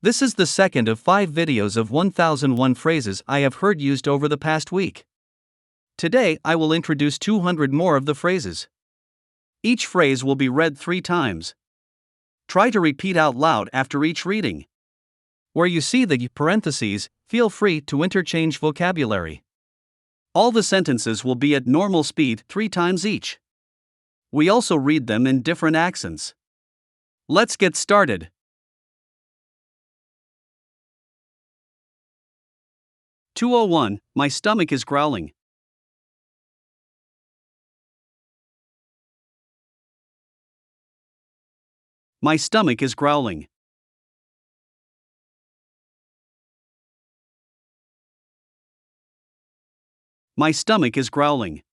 This is the second of 5 videos of 1001 phrases I have heard used over the past week. Today I will introduce 200 more of the phrases. Each phrase will be read 3 times. Try to repeat out loud after each reading. Where you see the parentheses, feel free to interchange vocabulary. All the sentences will be at normal speed 3 times each. We also read them in different accents. Let's get started. (201) My stomach is growling. My stomach is growling. My stomach is growling.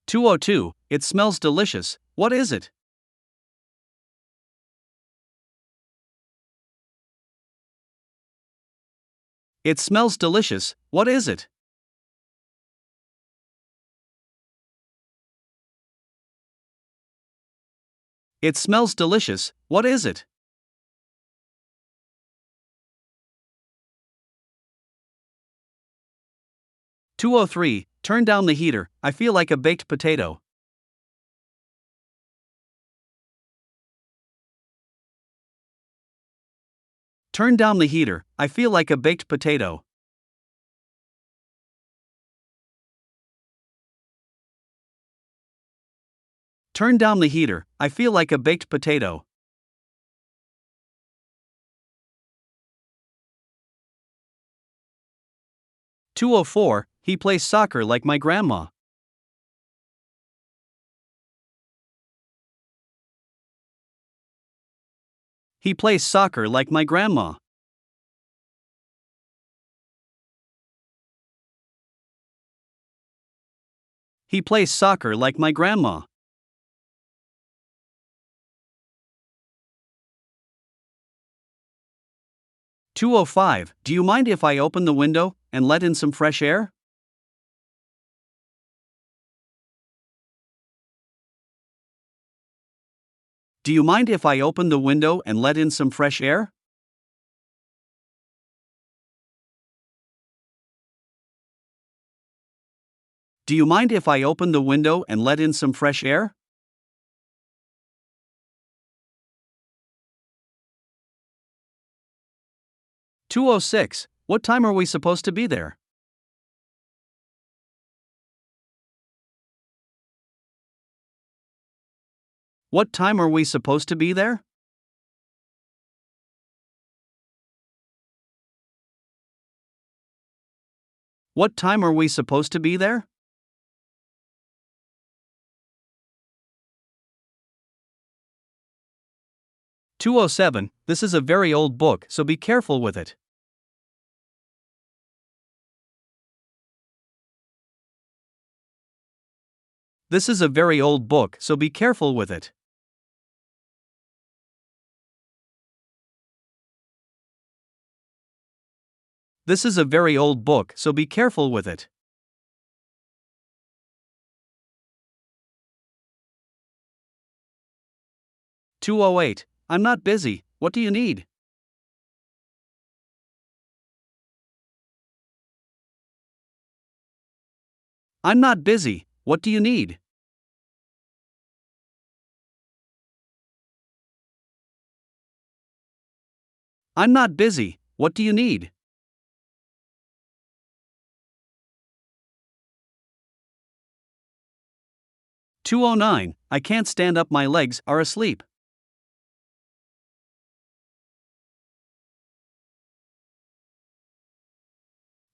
(202) It smells delicious. What is it? It smells delicious. What is it? It smells delicious. What is it? (203) Turn down the heater. I feel like a baked potato. Turn down the heater. I feel like a baked potato. Turn down the heater. I feel like a baked potato. (204) He plays soccer like my grandma. He plays soccer like my grandma. He plays soccer like my grandma. (205) Do you mind if I open the window and let in some fresh air? Do you mind if I open the window and let in some fresh air? Do you mind if I open the window and let in some fresh air? (206) What time are we supposed to be there? What time are we supposed to be there? What time are we supposed to be there? (207) This is a very old book, so be careful with it. This is a very old book, so be careful with it. This is a very old book, so be careful with it. (208) I'm not busy. What do you need? I'm not busy. What do you need? I'm not busy. What do you need? (209) I can't stand up, my legs are asleep.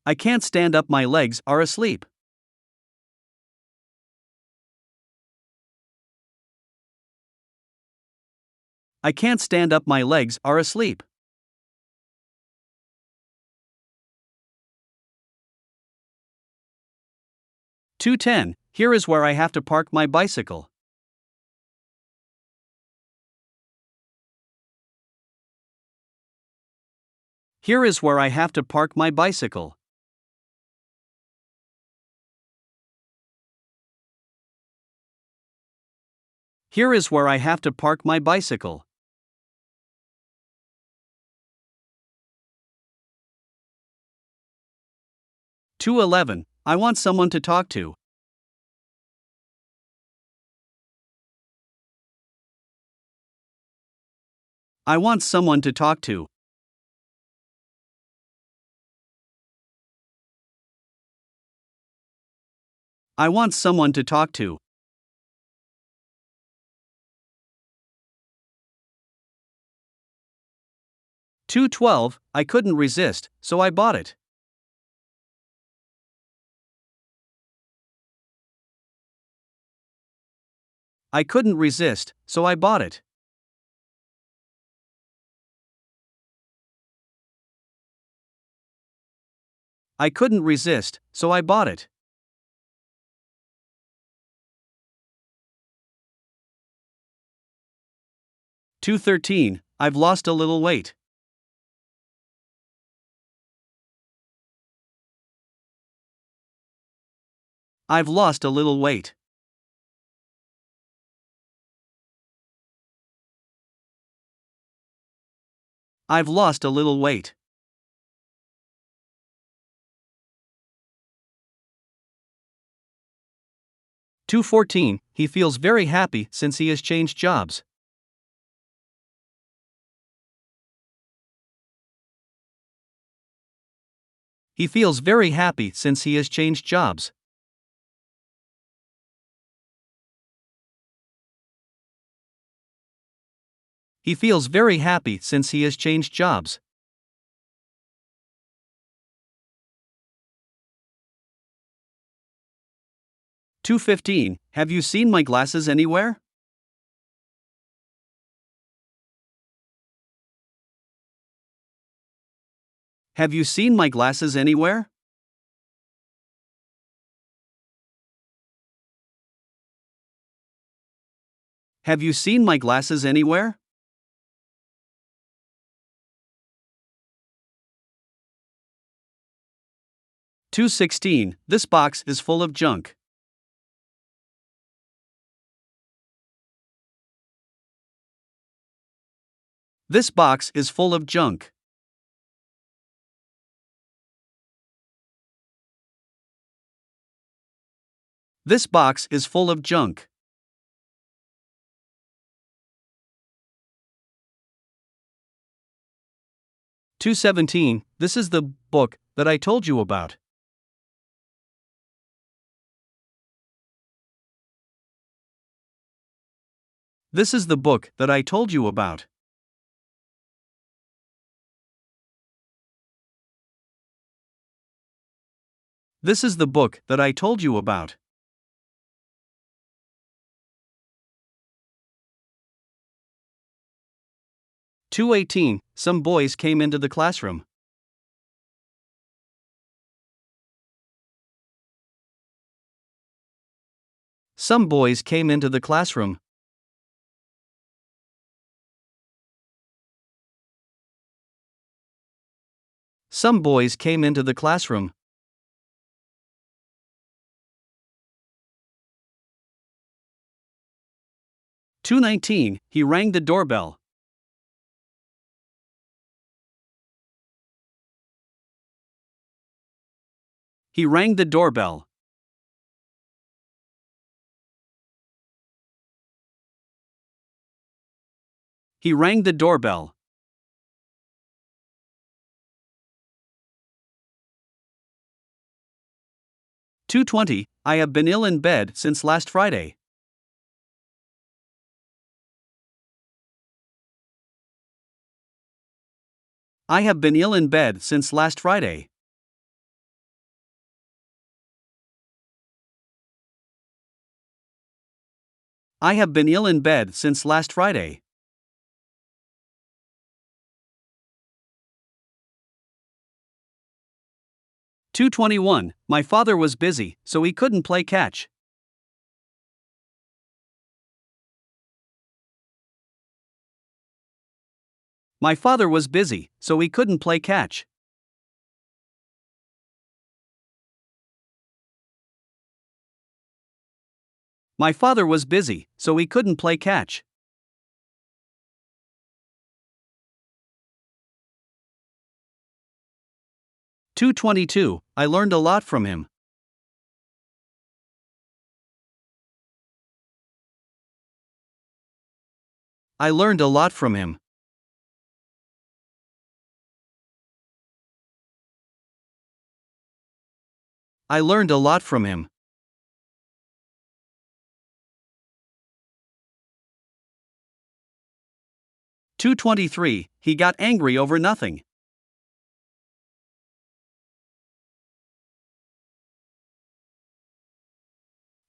I can't stand up, my legs are asleep. I can't stand up, my legs are asleep. (210) Here is where I have to park my bicycle. Here is where I have to park my bicycle. Here is where I have to park my bicycle. 2:11. I want someone to talk to. I want someone to talk to. I want someone to talk to. 2:12. I couldn't resist, so I bought it. I couldn't resist, so I bought it. I couldn't resist, so I bought it. 2:13. I've lost a little weight. I've lost a little weight. I've lost a little weight. 2:14. He feels very happy since he has changed jobs. He feels very happy since he has changed jobs. He feels very happy since he has changed jobs. 2:15. Have you seen my glasses anywhere? Have you seen my glasses anywhere? Have you seen my glasses anywhere? 2:16. This box is full of junk. This box is full of junk. This box is full of junk. 2:17. This is the book that I told you about. This is the book that I told you about. This is the book that I told you about. (2:18) Some boys came into the classroom. Some boys came into the classroom. Some boys came into the classroom. 2:19 He rang the doorbell. He rang the doorbell. He rang the doorbell. 2:20 I have been ill in bed since last Friday. I have been ill in bed since last Friday. I have been ill in bed since last Friday. (2:21) My father was busy, so he couldn't play catch. My father was busy, so he couldn't play catch. My father was busy, so he couldn't play catch. 222. I learned a lot from him. I learned a lot from him. I learned a lot from him. 223. He got angry over nothing.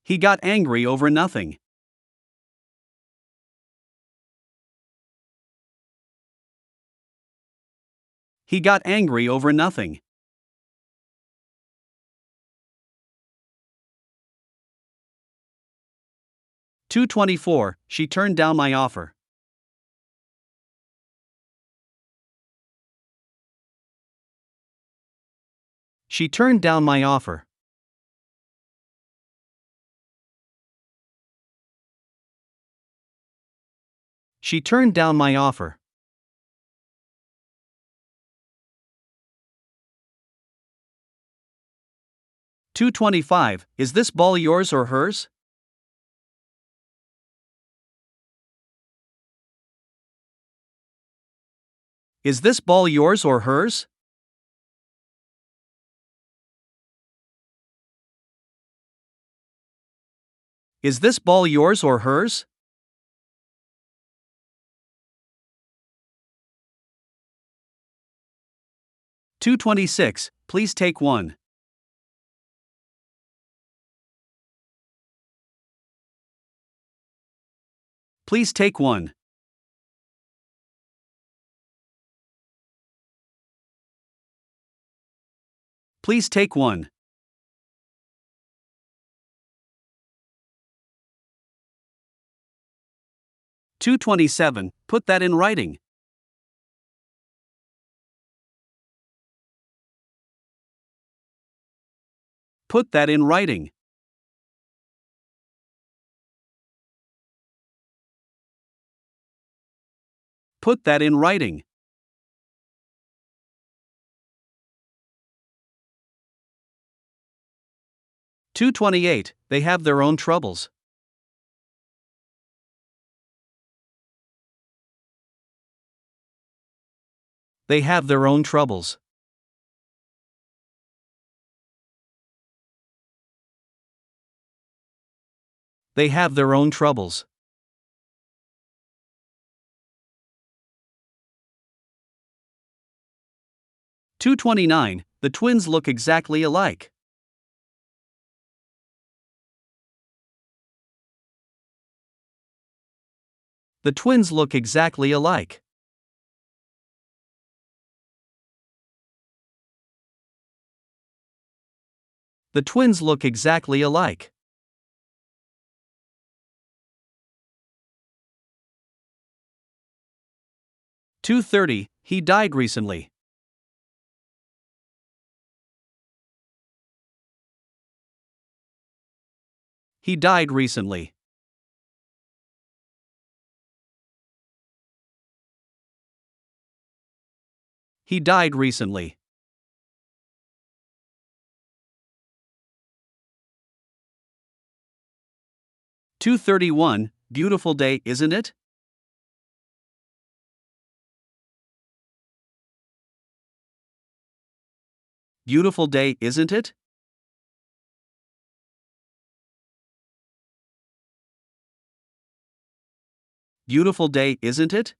He got angry over nothing. He got angry over nothing. 224. She turned down my offer. She turned down my offer. She turned down my offer. 225. Is this ball yours or hers? Is this ball yours or hers? Is this ball yours or hers? 226. Please take one. Please take one. Please take one. 227. Put that in writing. Put that in writing. Put that in writing. 228. They have their own troubles. They have their own troubles. They have their own troubles. 229. The twins look exactly alike. The twins look exactly alike. The twins look exactly alike. $230. He died recently. He died recently. He died recently. $231. Beautiful day, isn't it? Beautiful day, isn't it? Beautiful day, isn't it?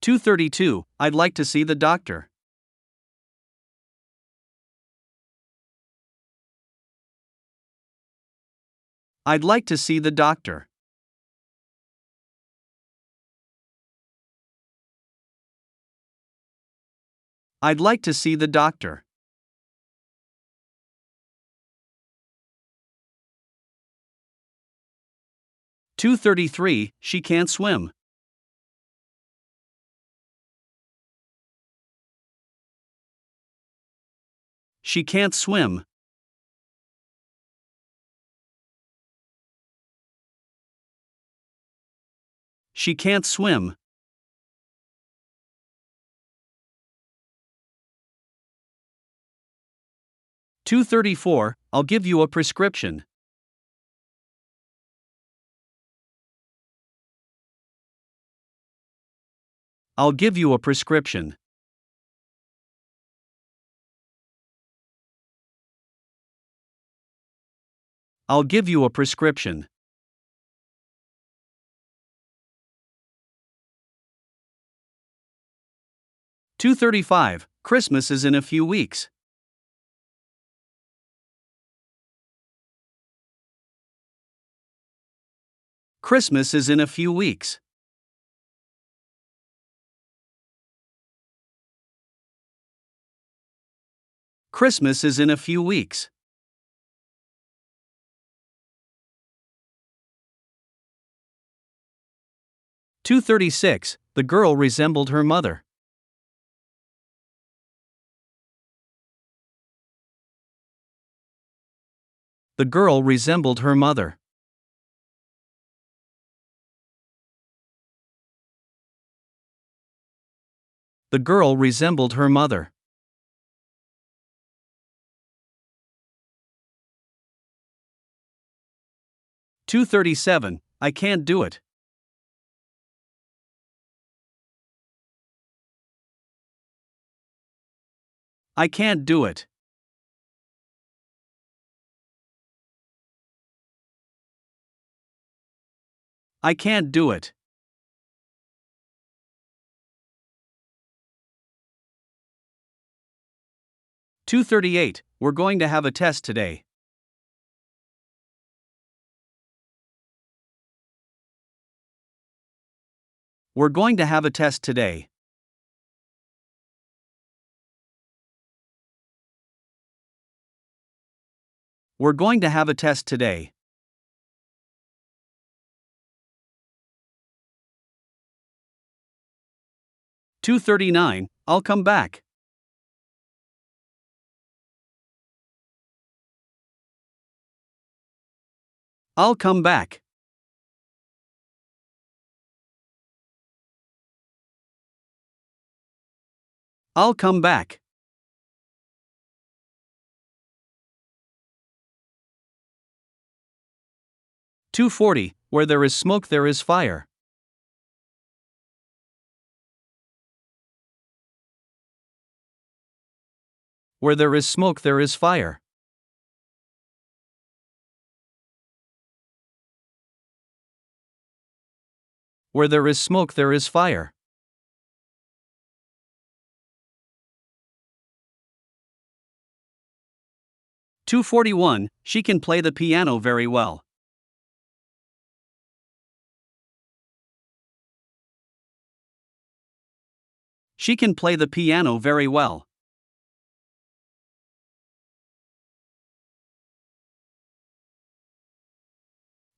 $232. I'd like to see the doctor. I'd like to see the doctor. I'd like to see the doctor. $233. She can't swim. She can't swim. She can't swim. 234, I'll give you a prescription. I'll give you a prescription. I'll give you a prescription. 235, Christmas is in a few weeks. Christmas is in a few weeks. Christmas is in a few weeks. 236, the girl resembled her mother. The girl resembled her mother. The girl resembled her mother. 237, I can't do it. I can't do it. I can't do it. 238, we're going to have a test today. We're going to have a test today. We're going to have a test today. 239, I'll come back. I'll come back. I'll come back. .240, where there is smoke there is fire. Where there is smoke there is fire. Where there is smoke there is fire. .241, she can play the piano very well. She can play the piano very well.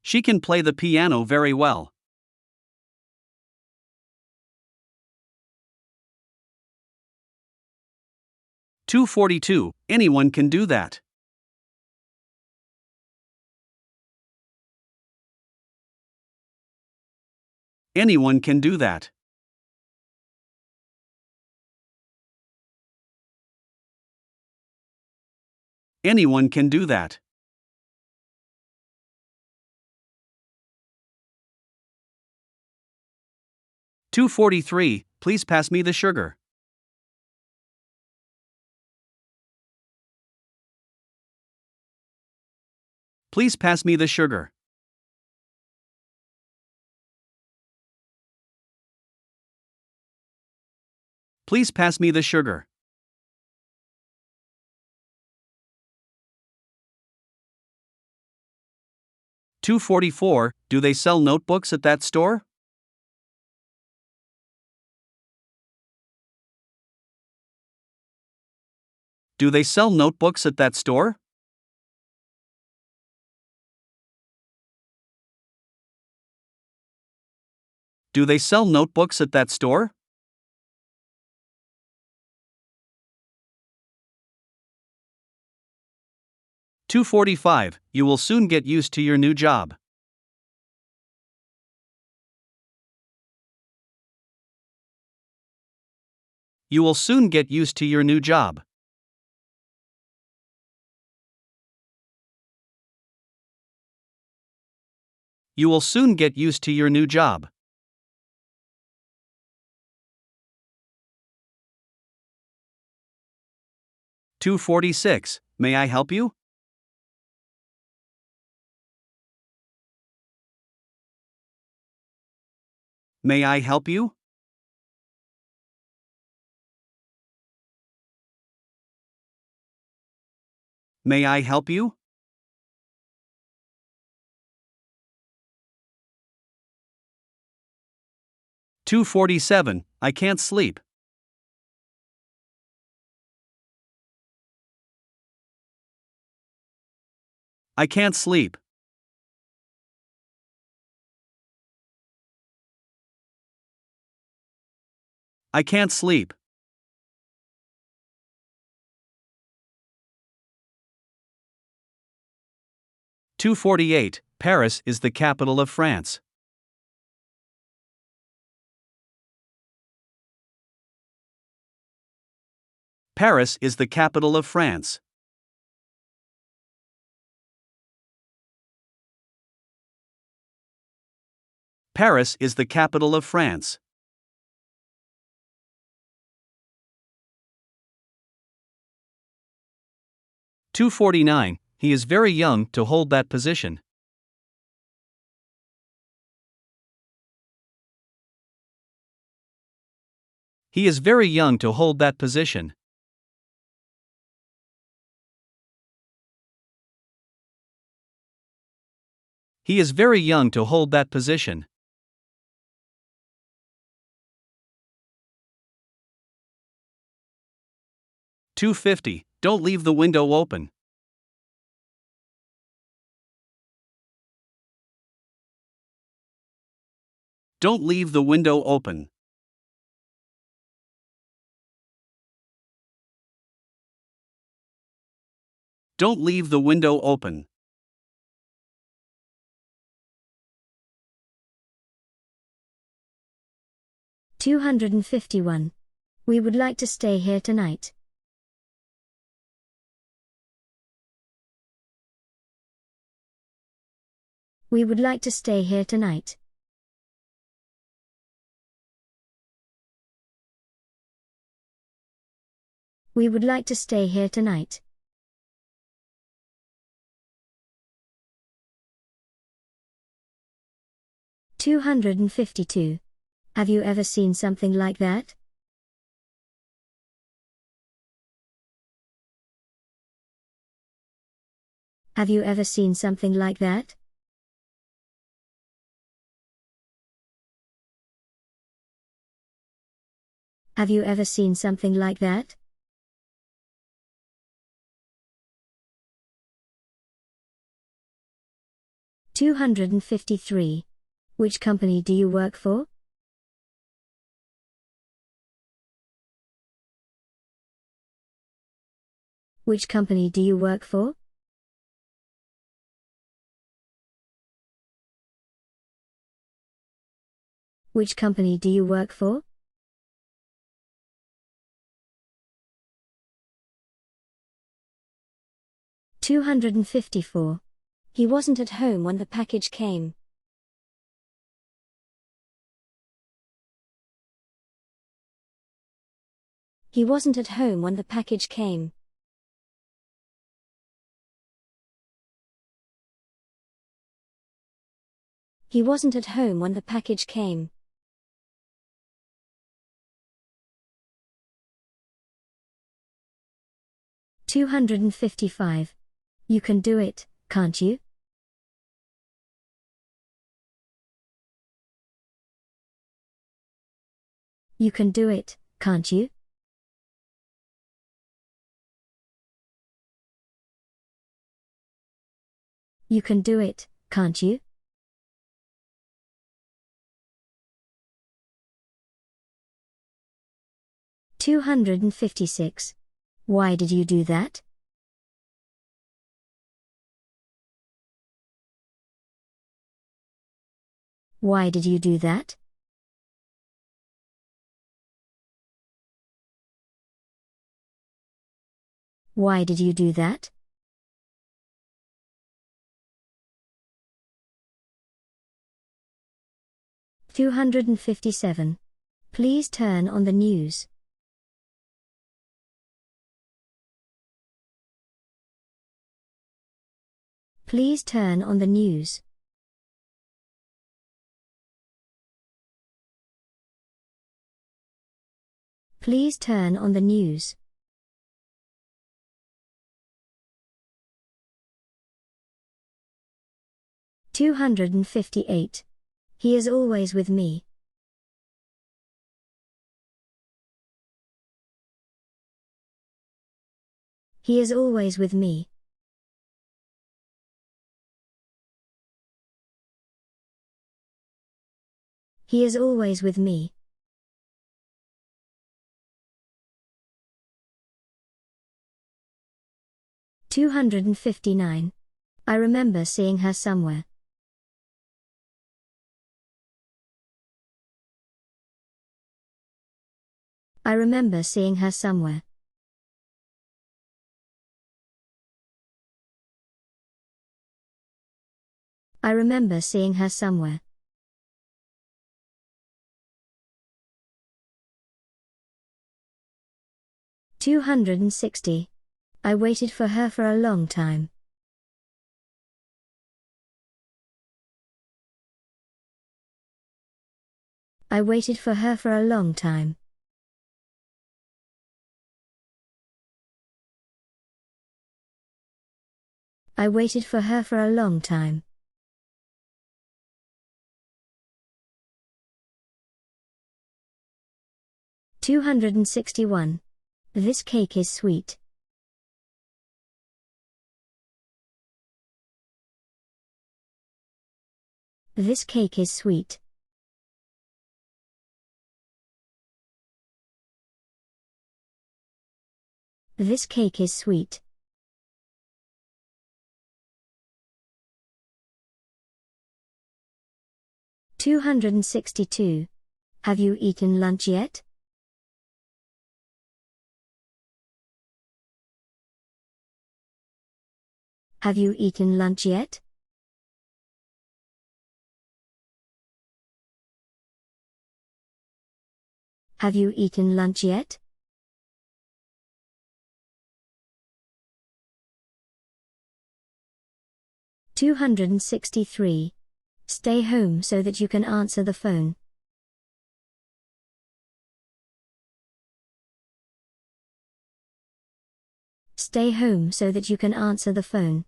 She can play the piano very well. .242, anyone can do that. Anyone can do that. Anyone can do that. .243, please pass me the sugar. Please pass me the sugar. Please pass me the sugar. .244, do they sell notebooks at that store? Do they sell notebooks at that store? Do they sell notebooks at that store? 245. You will soon get used to your new job. You will soon get used to your new job. You will soon get used to your new job. $246. May I help you? May I help you? May I help you? $247. I can't sleep. I can't sleep. I can't sleep. $248. Paris is the capital of France. Paris is the capital of France. Paris is the capital of France. $249. He is very young to hold that position. He is very young to hold that position. He is very young to hold that position. $250. Don't leave the window open. Don't leave the window open. Don't leave the window open. $251. We would like to stay here tonight. We would like to stay here tonight. We would like to stay here tonight. $252. Have you ever seen something like that? Have you ever seen something like that? Have you ever seen something like that? $253. Which company do you work for? Which company do you work for? Which company do you work for? $254. He wasn't at home when the package came. He wasn't at home when the package came. He wasn't at home when the package came. $255. You can do it, can't you? You can do it, can't you? You can do it, can't you? $256. Why did you do that? Why did you do that? Why did you do that? (257). Please turn on the news. Please turn on the news. Please turn on the news. (258). He is always with me. He is always with me. He is always with me. (259). I remember seeing her somewhere. I remember seeing her somewhere. I remember seeing her somewhere. (260). I waited for her for a long time. I waited for her for a long time. I waited for her for a long time. (261). This cake is sweet. This cake is sweet. This cake is sweet. (262). Have you eaten lunch yet? Have you eaten lunch yet? Have you eaten lunch yet? (263). Stay home so that you can answer the phone. Stay home so that you can answer the phone.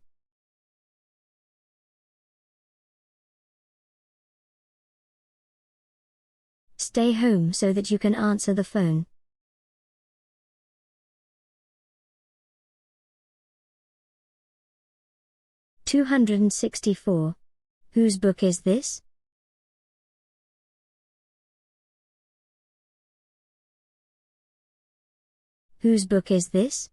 Stay home so that you can answer the phone. (264). Whose book is this? Whose book is this?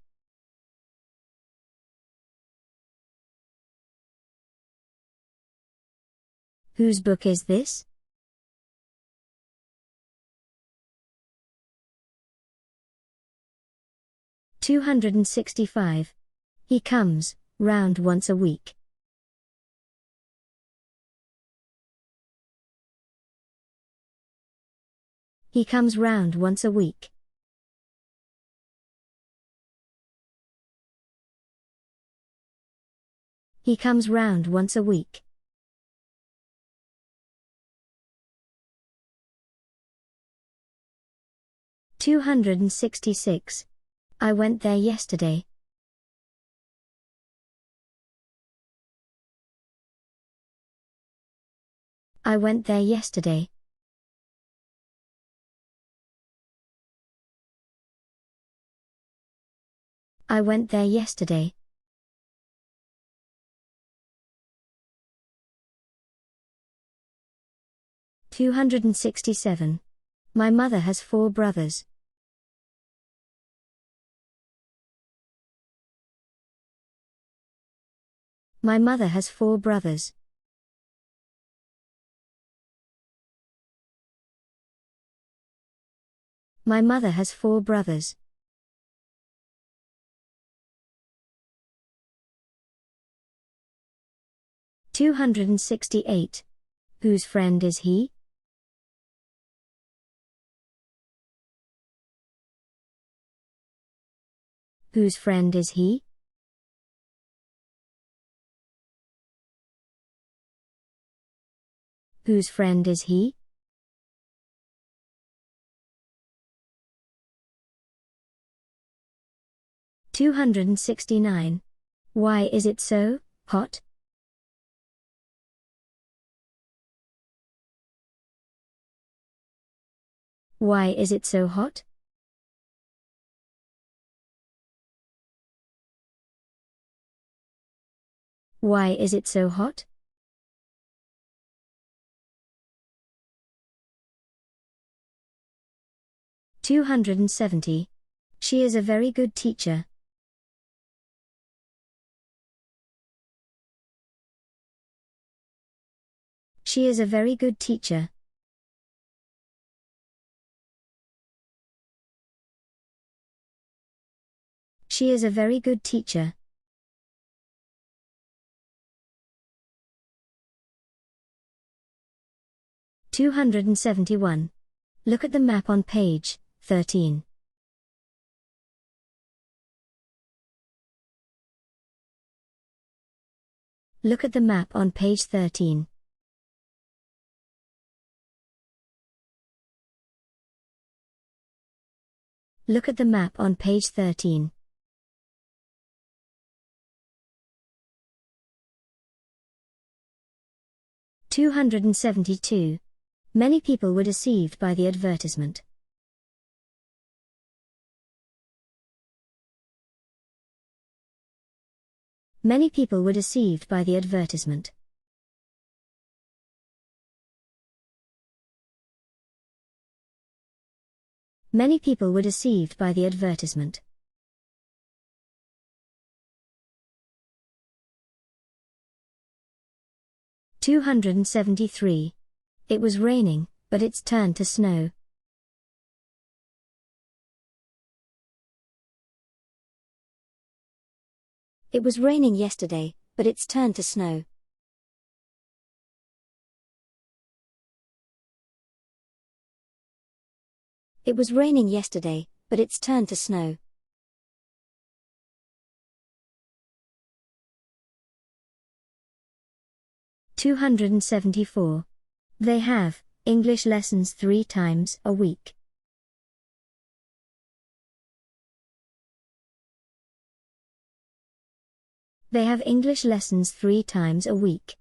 Whose book is this? (265). He comes round once a week. He comes round once a week. He comes round once a week. (266). I went there yesterday. I went there yesterday. I went there yesterday. (267). My mother has 4 brothers. My mother has 4 brothers. My mother has 4 brothers. (268). Whose friend is he? Whose friend is he? Whose friend is he? (269). Why is it so hot? Why is it so hot? Why is it so hot? (270). She is a very good teacher. She is a very good teacher. She is a very good teacher. (271). Look at the map on page 13. Look at the map on page 13. Look at the map on page 13. (272). Many people were deceived by the advertisement. Many people were deceived by the advertisement. Many people were deceived by the advertisement. (273). It was raining, but it's turned to snow. It was raining yesterday, but it's turned to snow. It was raining yesterday, but it's turned to snow. (274). They have English lessons 3 times a week. They have English lessons 3 times a week.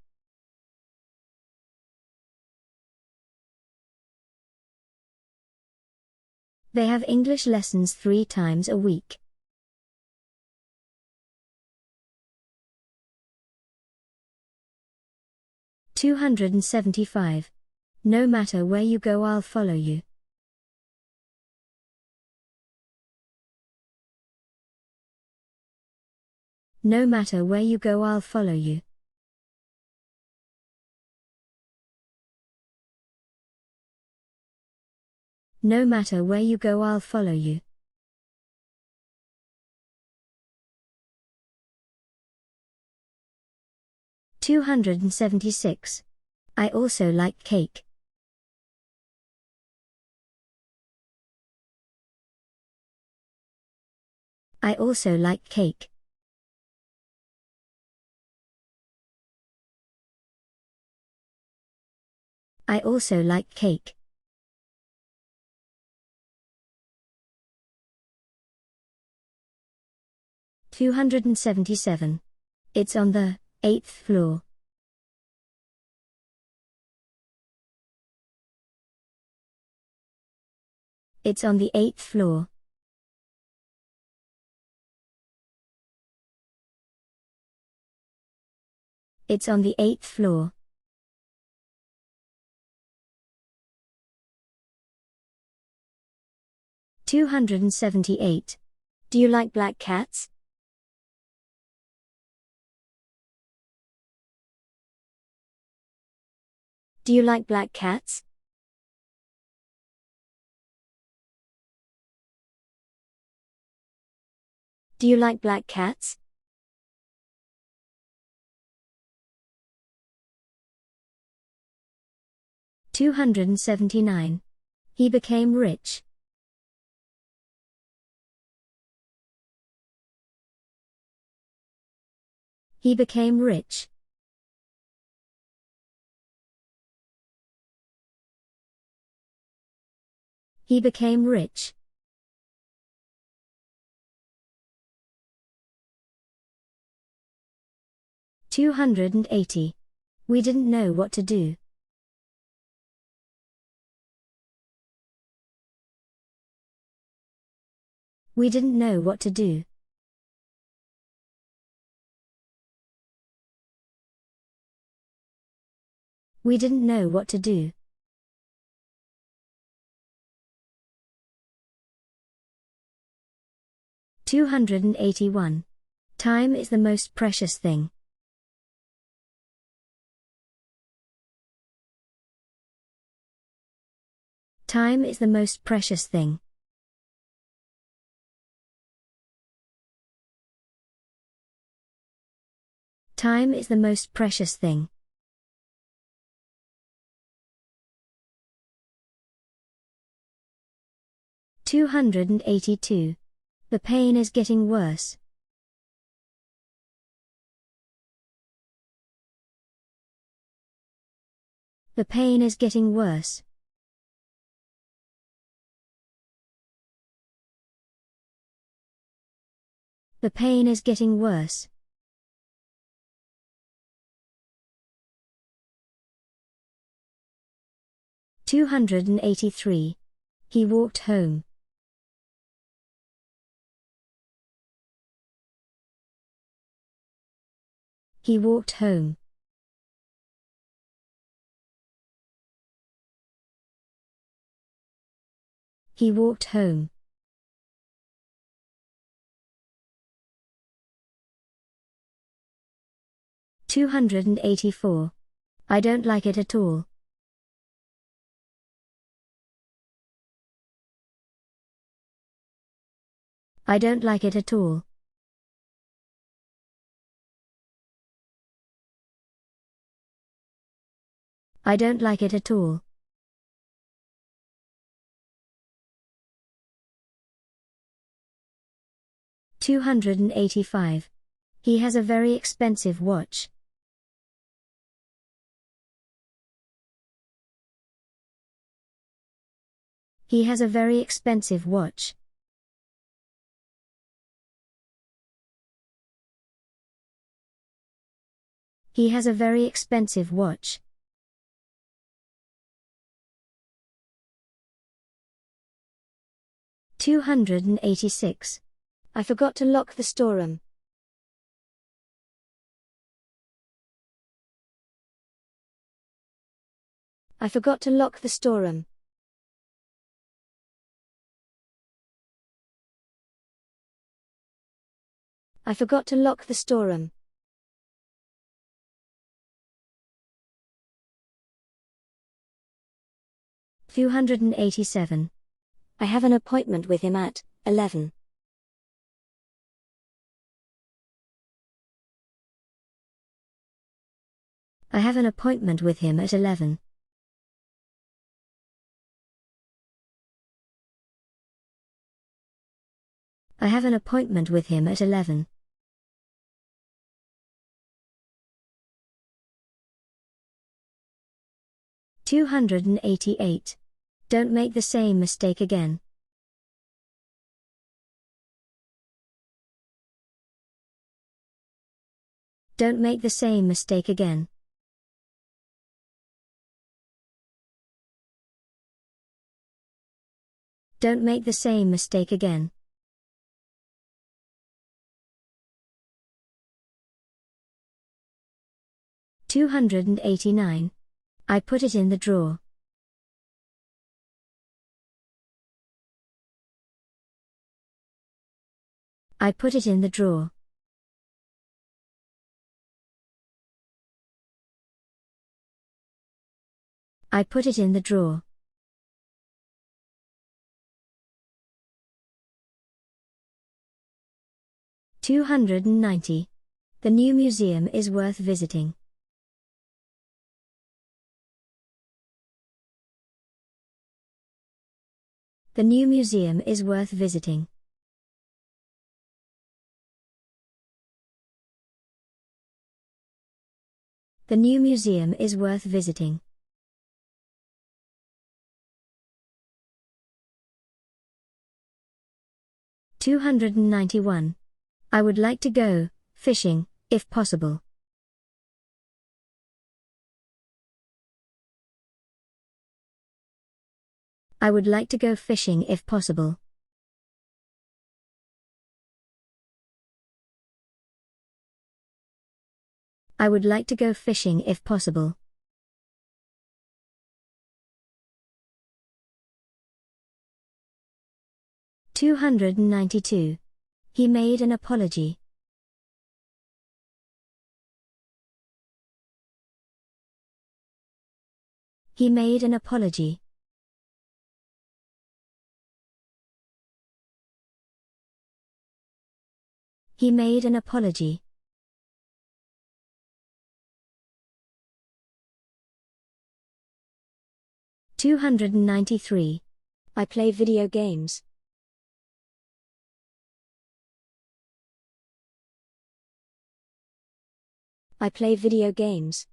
They have English lessons 3 times a week. (275). No matter where you go, I'll follow you. No matter where you go, I'll follow you. No matter where you go, I'll follow you. (276). I also like cake. I also like cake. I also like cake. (277). It's on the 8th floor. It's on the 8th floor. It's on the 8th floor. (278). Do you like black cats? Do you like black cats? Do you like black cats? 279. He became rich. He became rich. He became rich. $280. We didn't know what to do. We didn't know what to do. We didn't know what to do. $281. Time is the most precious thing. Time is the most precious thing. Time is the most precious thing. $282. The pain is getting worse. The pain is getting worse. The pain is getting worse. $283. He walked home. He walked home. He walked home. $284. I don't like it at all. I don't like it at all. I don't like it at all. $285. He has a very expensive watch. He has a very expensive watch. He has a very expensive watch. $286. I forgot to lock the storeroom. I forgot to lock the storeroom. I forgot to lock the storeroom. $287. I have an appointment with him at 11. I have an appointment with him at 11. I have an appointment with him at 11. $288. Don't make the same mistake again. Don't make the same mistake again. Don't make the same mistake again. $289. I put it in the drawer. I put it in the drawer. I put it in the drawer. 290. The new museum is worth visiting. The new museum is worth visiting. The new museum is worth visiting. (291). I would like to go fishing, if possible. I would like to go fishing if possible. I would like to go fishing if possible. (292). He made an apology. He made an apology. He made an apology. (293). I play video games. I play video games.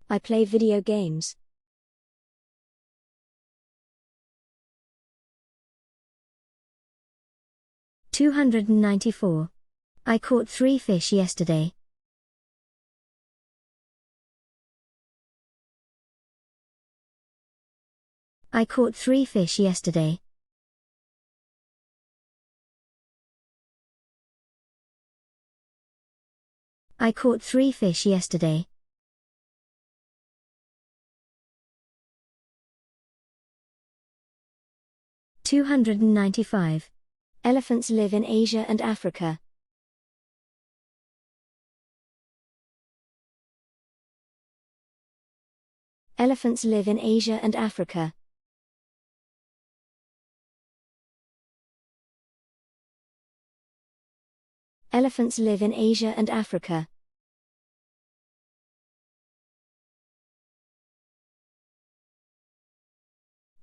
I play video games. (294). I caught 3 fish yesterday. I caught 3 fish yesterday. I caught 3 fish yesterday. (295). Elephants live in Asia and Africa. Elephants live in Asia and Africa. Elephants live in Asia and Africa.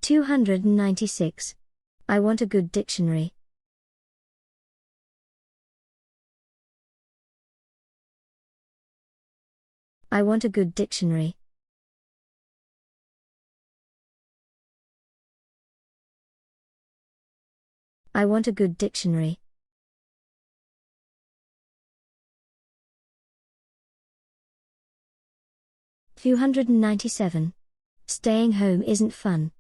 (296). I want a good dictionary. I want a good dictionary. I want a good dictionary. (297). Staying home isn't fun.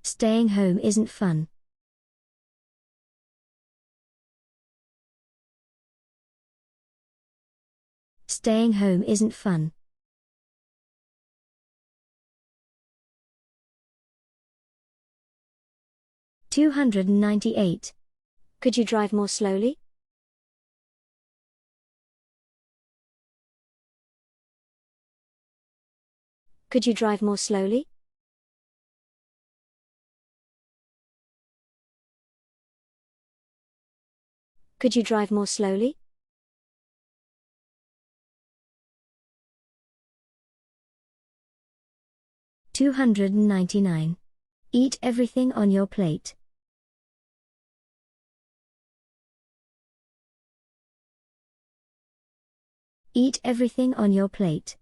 Staying home isn't fun. Staying home isn't fun. (298). Could you drive more slowly? Could you drive more slowly? Could you drive more slowly? (299). Eat everything on your plate. Eat everything on your plate.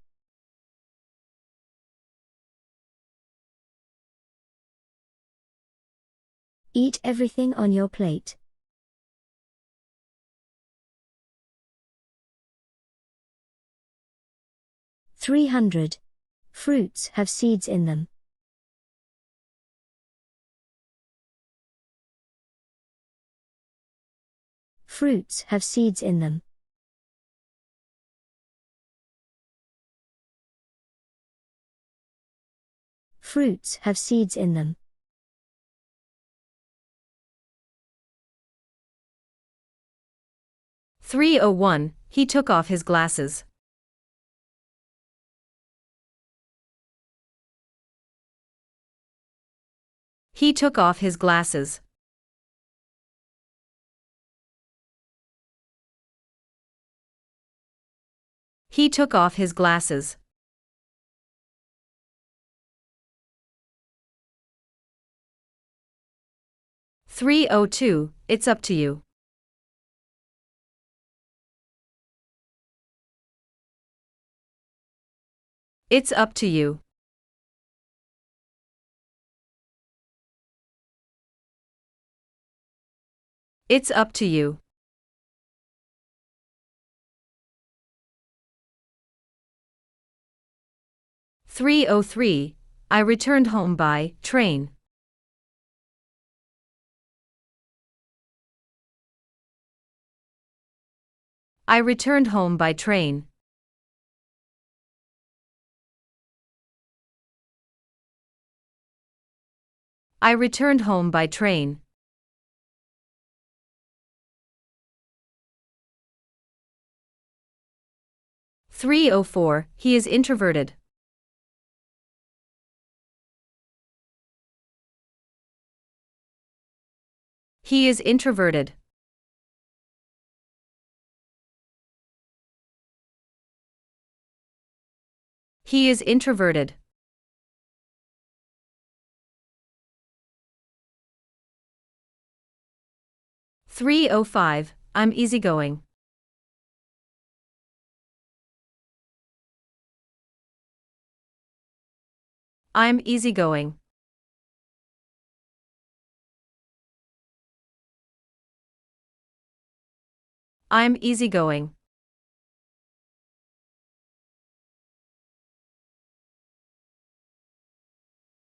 Eat everything on your plate. (300). Fruits have seeds in them. Fruits have seeds in them. Fruits have seeds in them. (301). He took off his glasses. He took off his glasses. He took off his glasses. "302, it's up to you." It's up to you. It's up to you. "303, I returned home by train." I returned home by train. I returned home by train. "304, he is introverted." He is introverted. He is introverted. "305, I'm easygoing." I'm easygoing. I'm easygoing.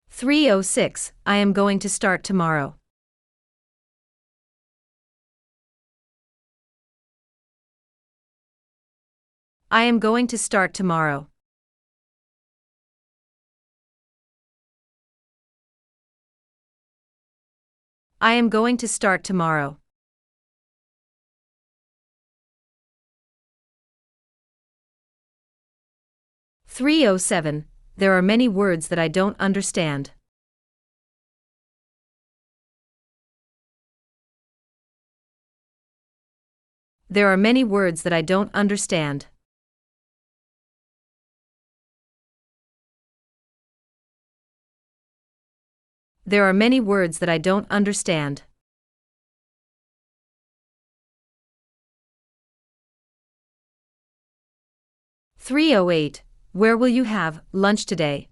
"306, I am going to start tomorrow." I am going to start tomorrow. I am going to start tomorrow. "307, there are many words that I don't understand." There are many words that I don't understand. There are many words that I don't understand. "308, where will you have lunch today?"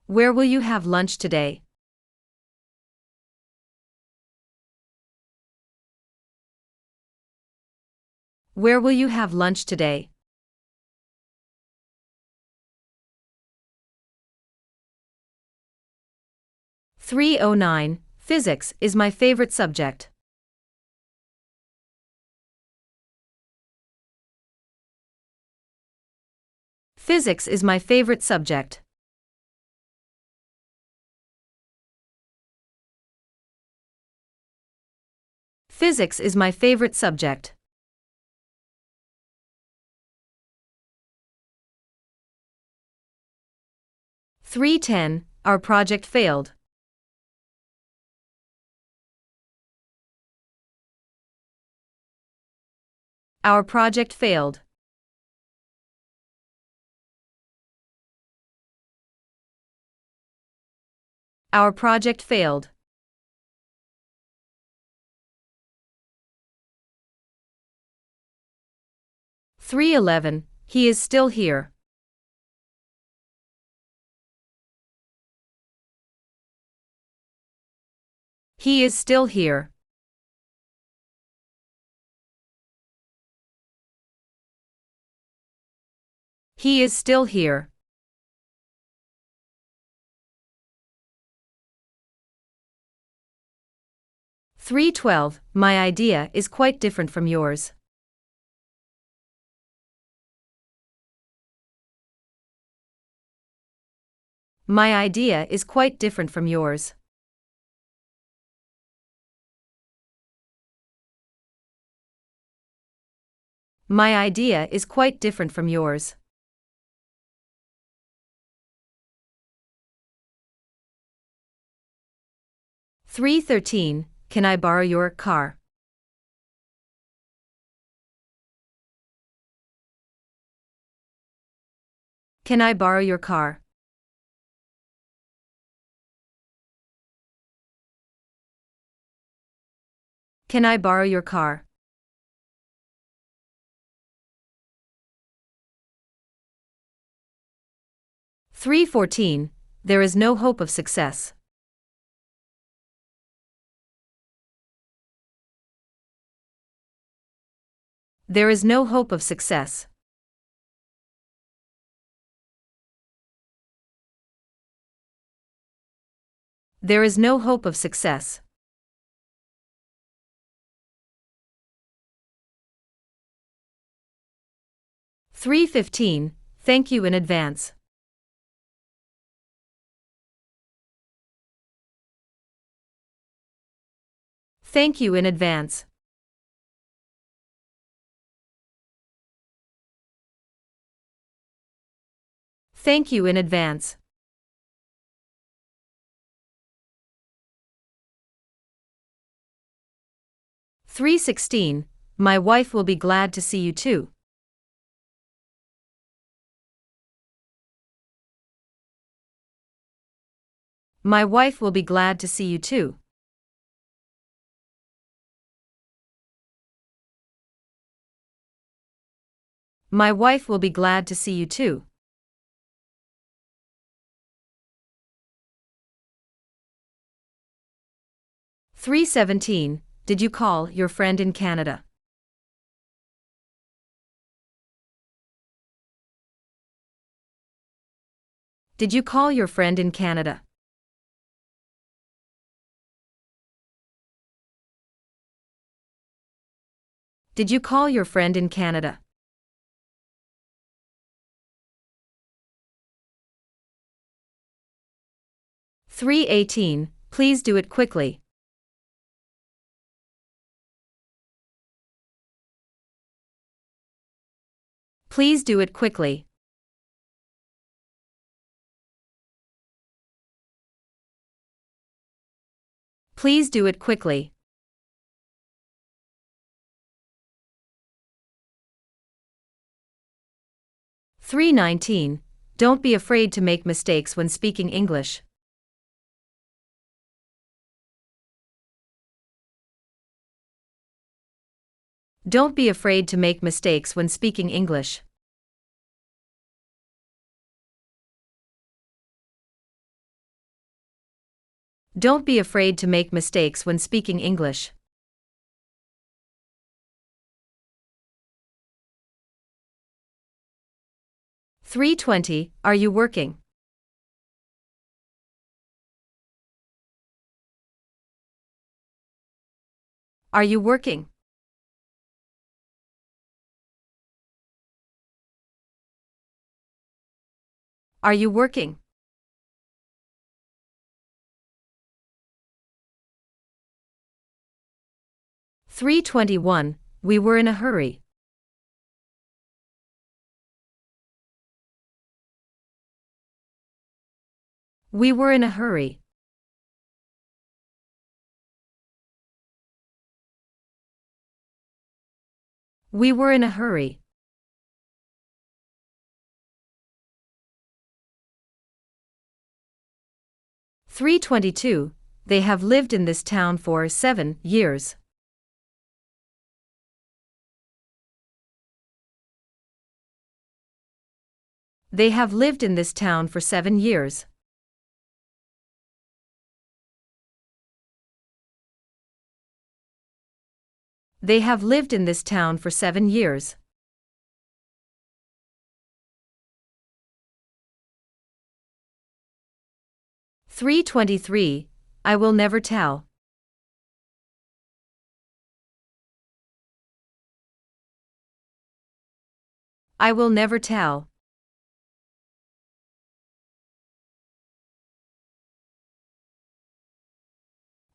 Where will you have lunch today? Where will you have lunch today? "309, physics is my favorite subject." Physics is my favorite subject. Physics is my favorite subject. "310, our project failed." Our project failed. Our project failed. "311, he is still here." He is still here. He is still here. "312, my idea is quite different from yours." My idea is quite different from yours. My idea is quite different from yours. 3:13, can I borrow your car? Can I borrow your car? Can I borrow your car? 3:14, there is no hope of success. There is no hope of success. There is no hope of success. 3:15, thank you in advance. Thank you in advance. Thank you in advance. 3:16, my wife will be glad to see you too. My wife will be glad to see you too. My wife will be glad to see you too. 3:17, did you call your friend in Canada? Did you call your friend in Canada? Did you call your friend in Canada? $3.18, please do it quickly. Please do it quickly. Please do it quickly. $3.19, don't be afraid to make mistakes when speaking English. Don't be afraid to make mistakes when speaking English. Don't be afraid to make mistakes when speaking English. $3.20, are you working? Are you working? Are you working? $3.21, we were in a hurry. We were in a hurry. We were in a hurry. $3.22, they have lived in this town for 7 years. They have lived in this town for 7 years. They have lived in this town for 7 years. $3.23, I will never tell. I will never tell.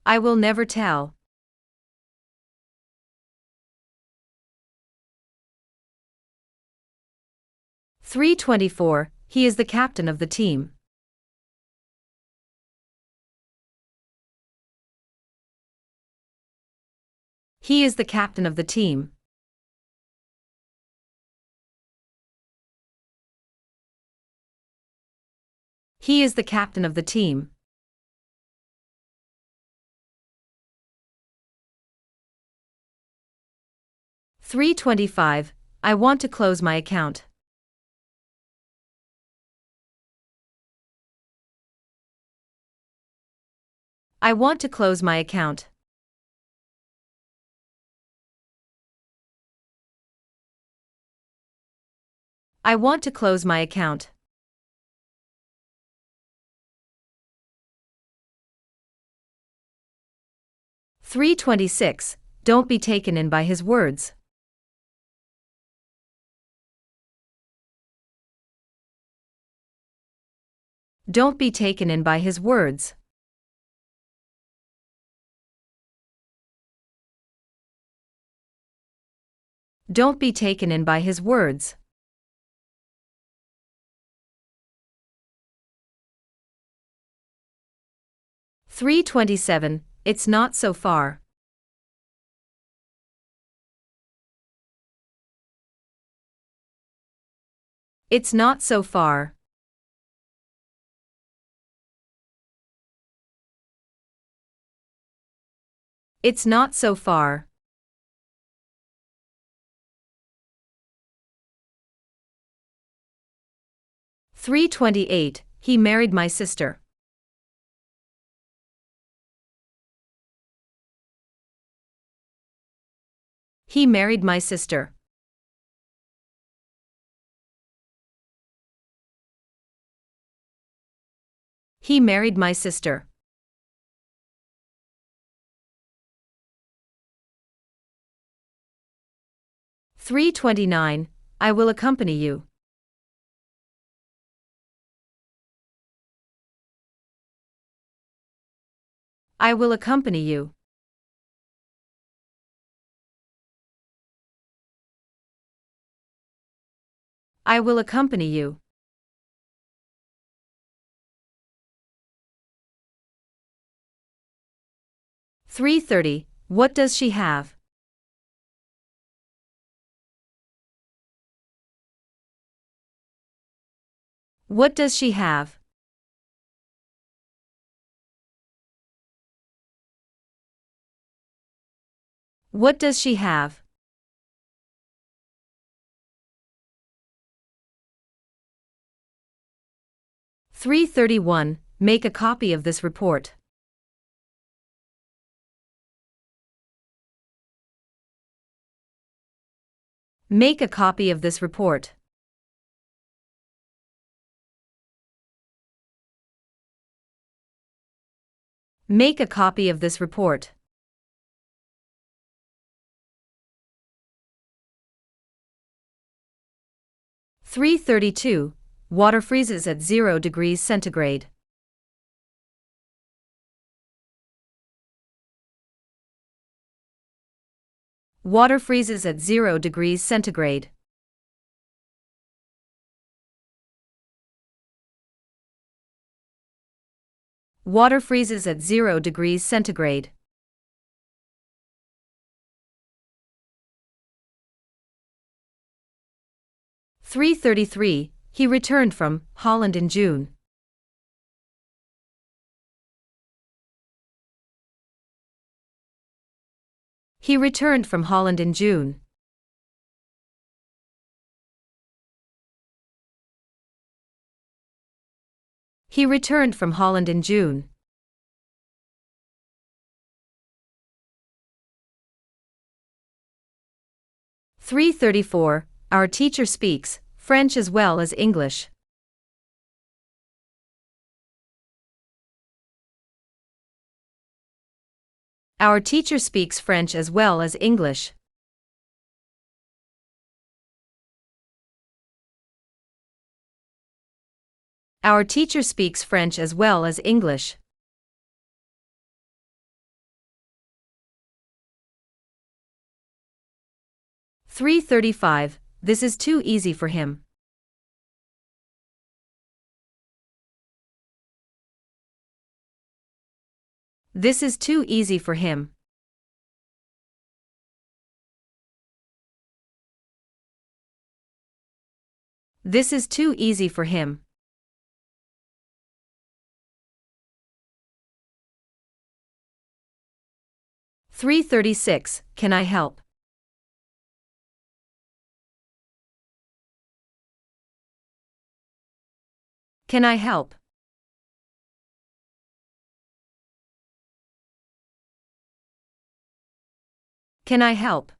I will never tell. $3.24, he is the captain of the team. He is the captain of the team. He is the captain of the team. $3.25. I want to close my account. I want to close my account. I want to close my account. $3.26. Don't be taken in by his words. Don't be taken in by his words. Don't be taken in by his words. $3.27. It's not so far. It's not so far. It's not so far. $3.28. He married my sister. He married my sister. He married my sister. $3.29. I will accompany you. I will accompany you. I will accompany you. $3.30. What does she have? What does she have? What does she have? $3.31. Make a copy of this report. Make a copy of this report. Make a copy of this report. $3.32. Water freezes at 0 degrees centigrade. Water freezes at 0 degrees centigrade. Water freezes at 0 degrees centigrade. $3.33. He returned from Holland in June. He returned from Holland in June. He returned from Holland in June. $3.34. Our teacher speaks French as well as English. Our teacher speaks French as well as English. Our teacher speaks French as well as English. $3.35. This is too easy for him. This is too easy for him. This is too easy for him. $3.36. Can I help? Can I help? Can I help?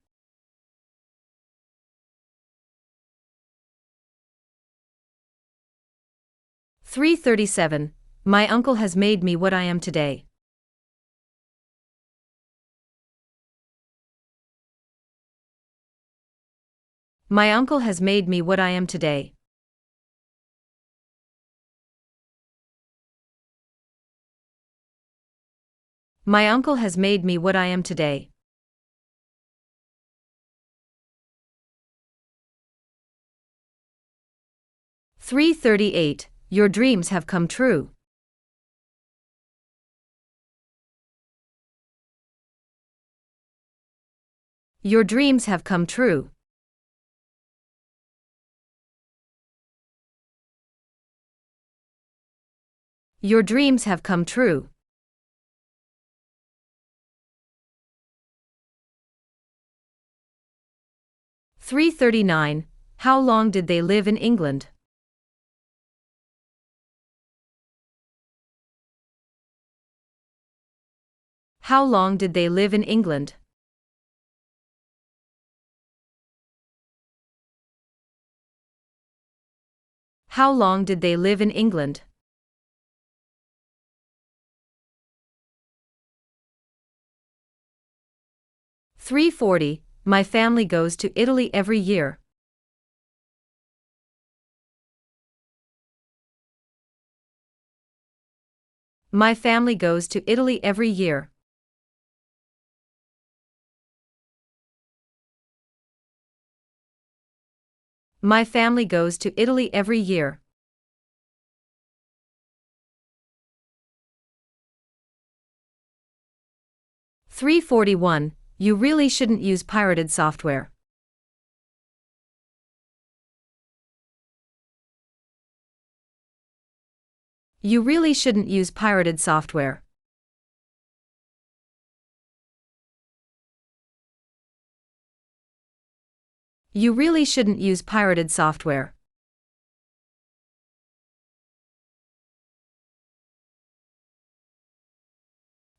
$3.37. My uncle has made me what I am today. My uncle has made me what I am today. My uncle has made me what I am today. $3.38. Your dreams have come true. Your dreams have come true. Your dreams have come true. $3.39. How long did they live in England? How long did they live in England? How long did they live in England? $3.40. My family goes to Italy every year. My family goes to Italy every year. My family goes to Italy every year. $3.41. You really shouldn't use pirated software. You really shouldn't use pirated software. You really shouldn't use pirated software.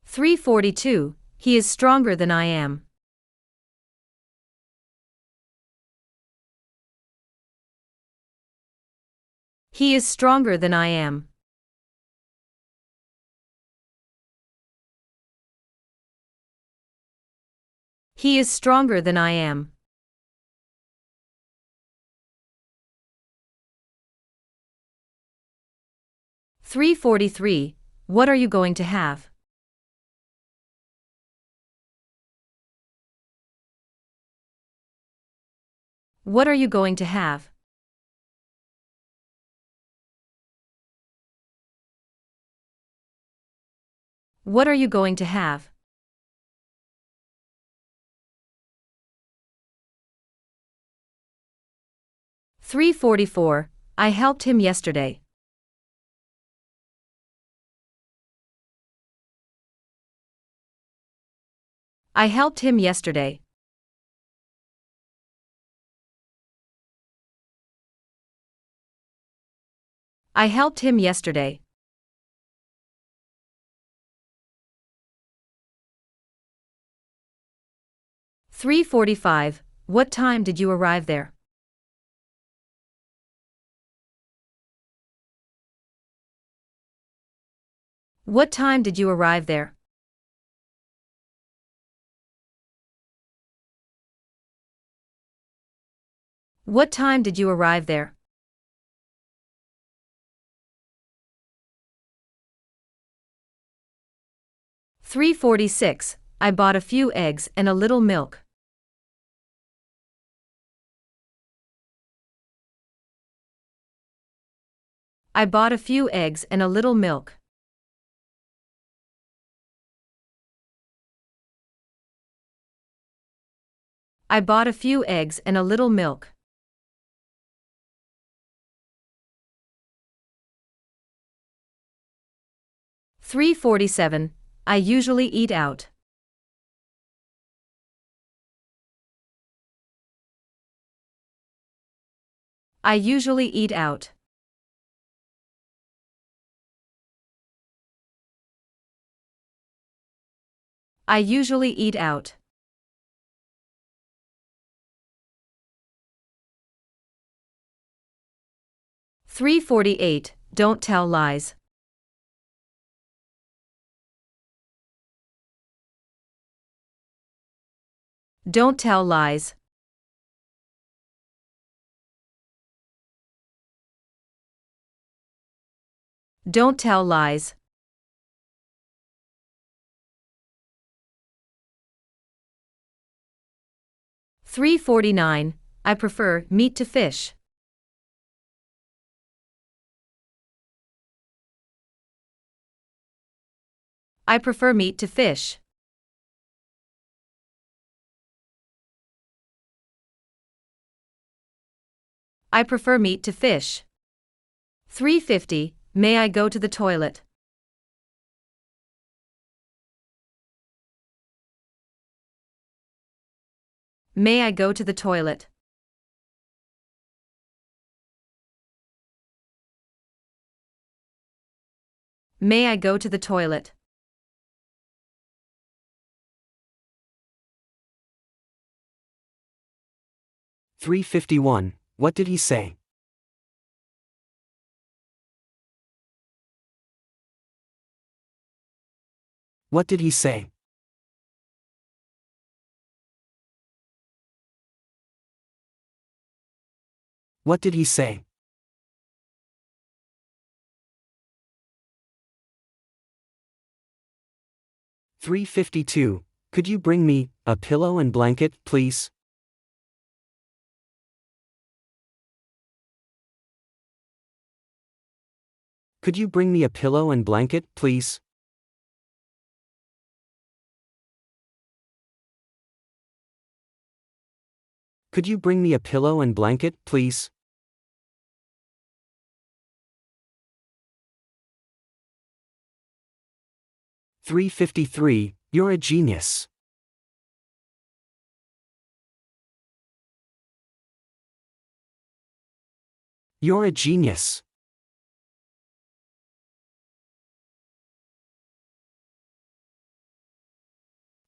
$3.42. He is stronger than I am. He is stronger than I am. He is stronger than I am. $3.43. What are you going to have? What are you going to have? What are you going to have? $3.44. I helped him yesterday. I helped him yesterday. I helped him yesterday. $3.45. What time did you arrive there? What time did you arrive there? What time did you arrive there? $3.46. I bought a few eggs and a little milk. I bought a few eggs and a little milk. I bought a few eggs and a little milk. 347. I usually eat out. I usually eat out. I usually eat out. 348. Don't tell lies. Don't tell lies. Don't tell lies. 349. I prefer meat to fish. I prefer meat to fish. I prefer meat to fish. 350. May I go to the toilet? May I go to the toilet? May I go to the toilet? 351. What did he say? What did he say? What did he say? $3.52. Could you bring me a pillow and blanket, please? Could you bring me a pillow and blanket, please? Could you bring me a pillow and blanket, please? $3.53. You're a genius. You're a genius.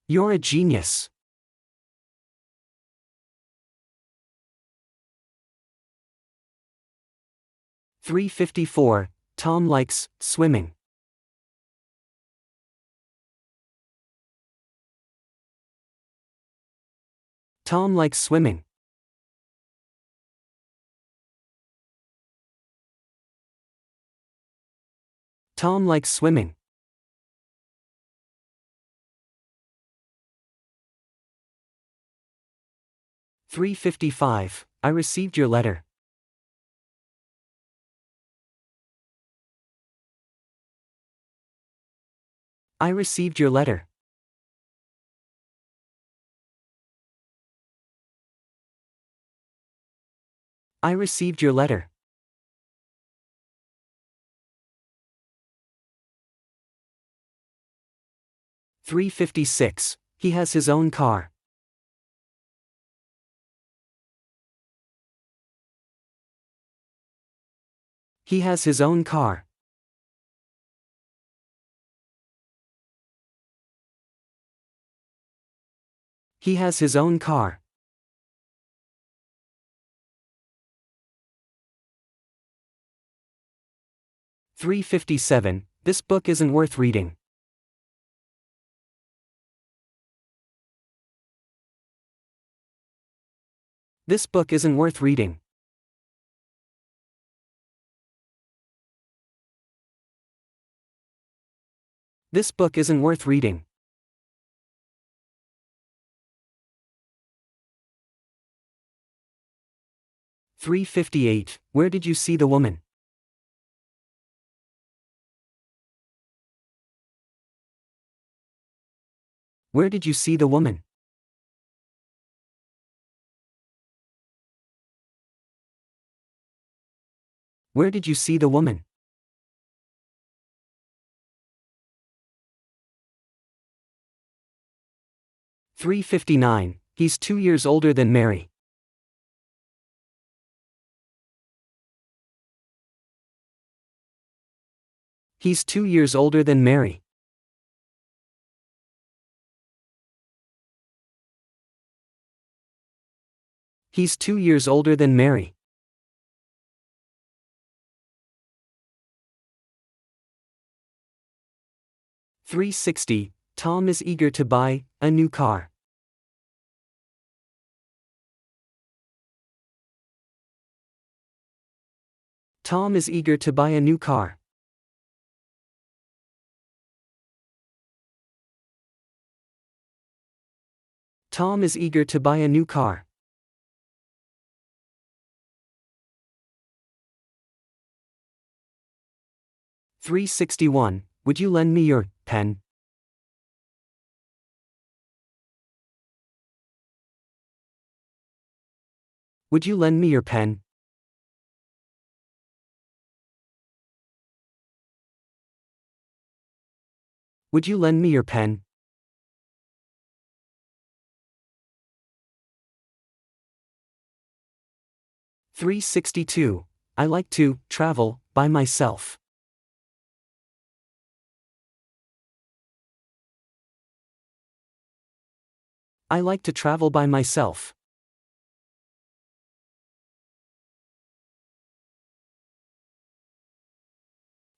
You're a genius. $3.54. Tom likes swimming. Tom likes swimming. Tom likes swimming. $3.55. I received your letter. I received your letter. I received your letter. $3.56. He has his own car. He has his own car. He has his own car. $3.57. This book isn't worth reading. This book isn't worth reading. This book isn't worth reading. $3.58. Where did you see the woman? Where did you see the woman? Where did you see the woman? 359. He's 2 years older than Mary. He's 2 years older than Mary. He's 2 years older than Mary. $360. Tom is eager to buy a new car. Tom is eager to buy a new car. Tom is eager to buy a new car. $361. Would you lend me your pen? Would you lend me your pen? Would you lend me your pen? $362. I like to travel by myself. I like to travel by myself.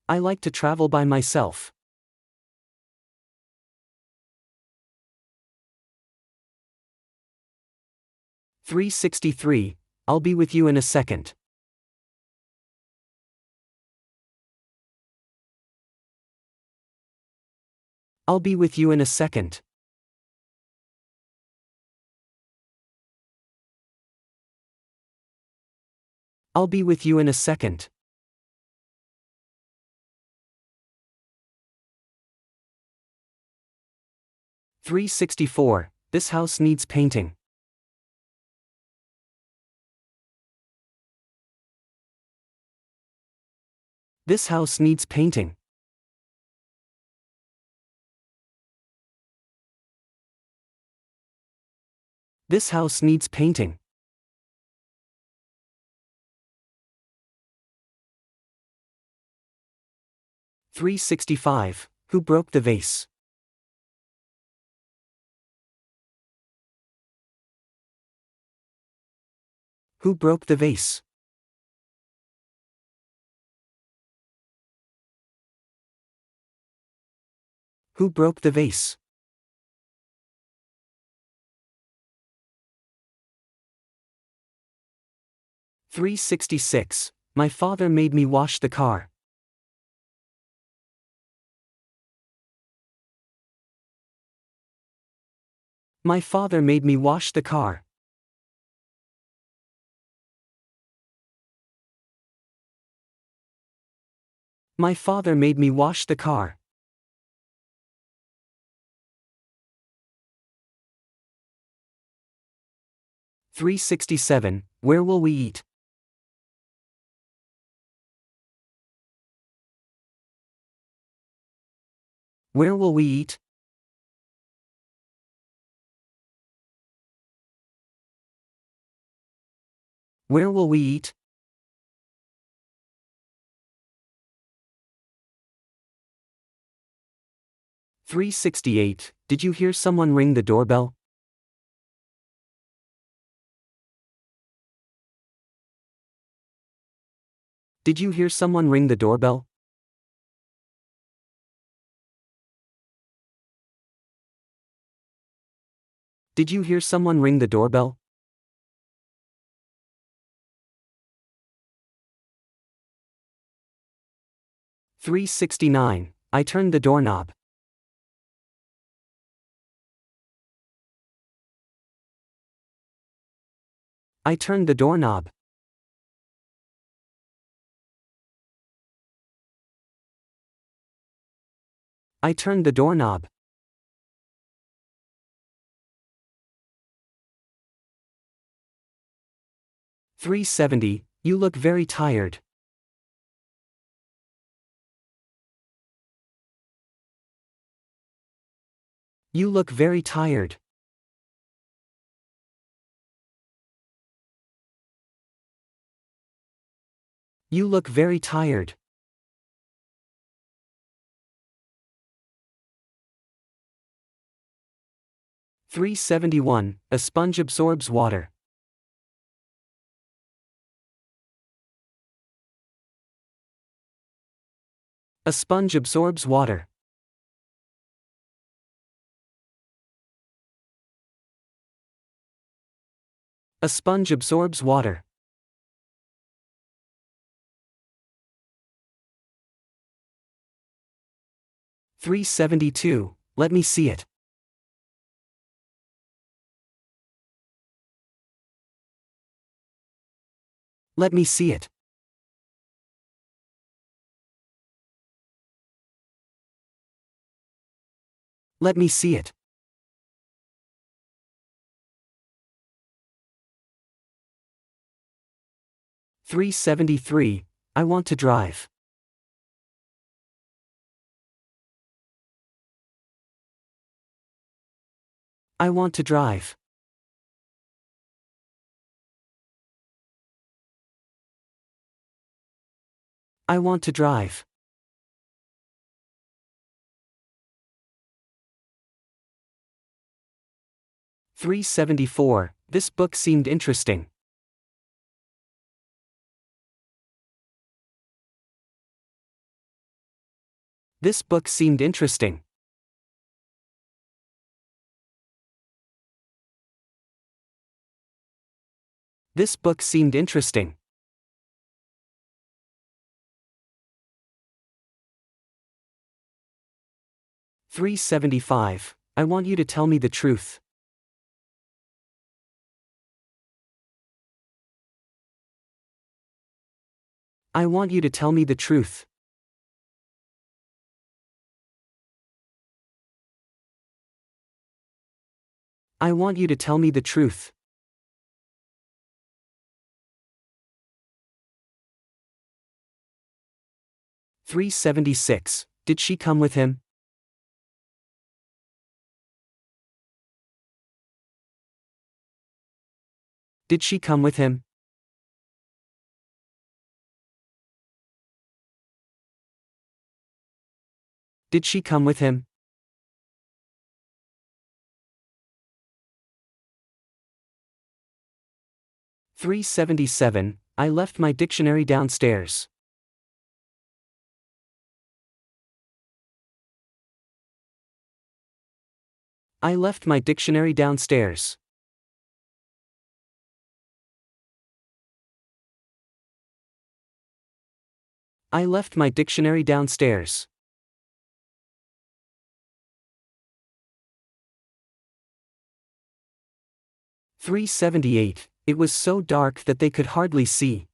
I like to travel by myself. $363. I'll be with you in a second. I'll be with you in a second. I'll be with you in a second. $364. This house needs painting. This house needs painting. This house needs painting. $365. Who broke the vase? Who broke the vase? Who broke the vase? $366. My father made me wash the car. My father made me wash the car. My father made me wash the car. $367. Where will we eat? Where will we eat? Where will we eat? $368. Did you hear someone ring the doorbell? Did you hear someone ring the doorbell? Did you hear someone ring the doorbell? $369. I turned the doorknob. I turned the doorknob. I turned the doorknob. $370. You look very tired. You look very tired. You look very tired. (371) A sponge absorbs water. A sponge absorbs water. A sponge absorbs water. (372) Let me see it. Let me see it. Let me see it. (373) I want to drive. I want to drive. I want to drive. (374) This book seemed interesting. This book seemed interesting. This book seemed interesting. (375) I want you to tell me the truth. I want you to tell me the truth. I want you to tell me the truth. (376) Did she come with him? Did she come with him? Did she come with him? (377) I left my dictionary downstairs. I left my dictionary downstairs. I left my dictionary downstairs. (378) It was so dark that they could hardly see.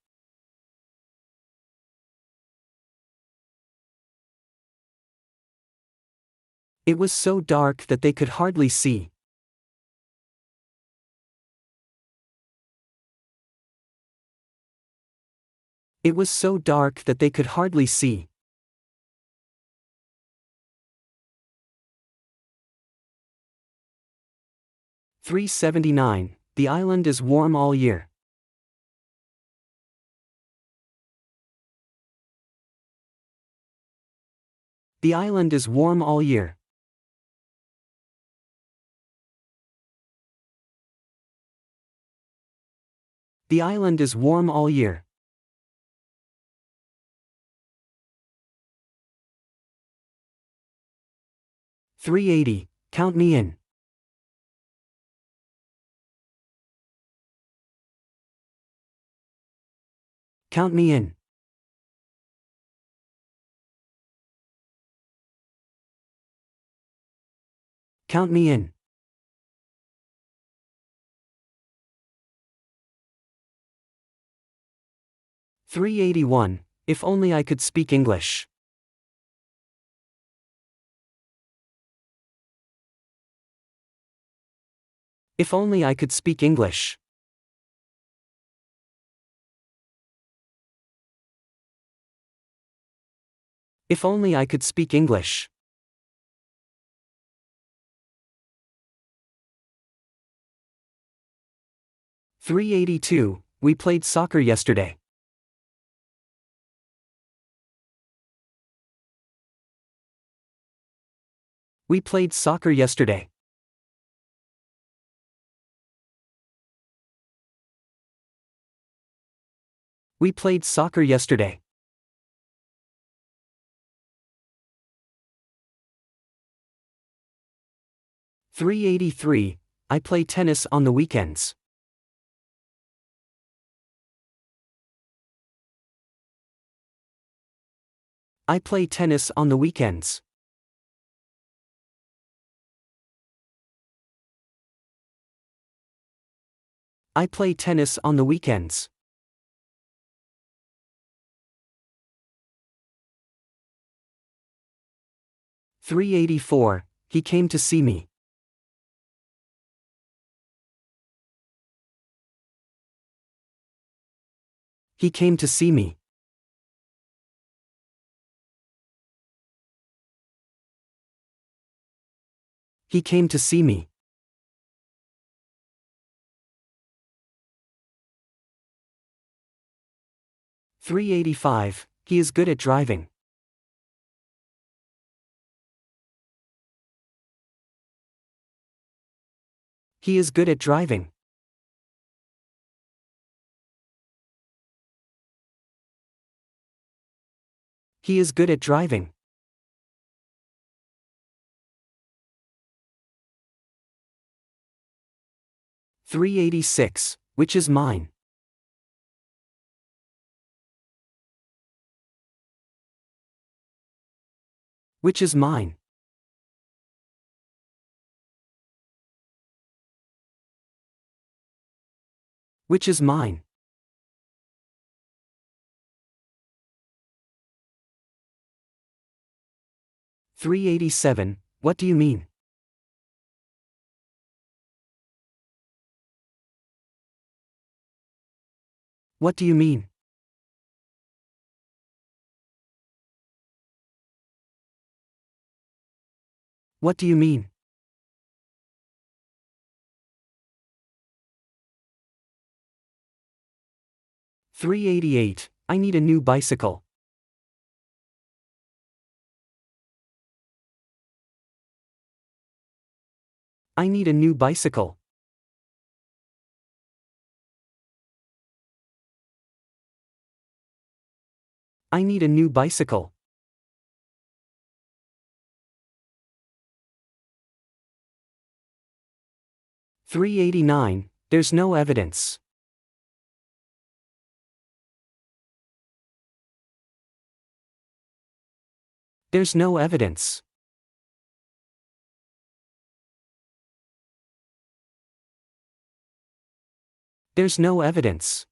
It was so dark that they could hardly see. It was so dark that they could hardly see. (379) The island is warm all year. The island is warm all year. The island is warm all year. (380) Count me in. Count me in. Count me in. (381) If only I could speak English. If only I could speak English. If only I could speak English. (382) We played soccer yesterday. We played soccer yesterday. We played soccer yesterday. 383. I play tennis on the weekends. I play tennis on the weekends. I play tennis on the weekends. 384. He came to see me. He came to see me. He came to see me. 385. He is good at driving. He is good at driving. He is good at driving. 386. Which is mine? Which is mine? Which is mine? 387. What do you mean? What do you mean? What do you mean? 388. I need a new bicycle. I need a new bicycle. I need a new bicycle. 389. There's no evidence. There's no evidence. There's no evidence.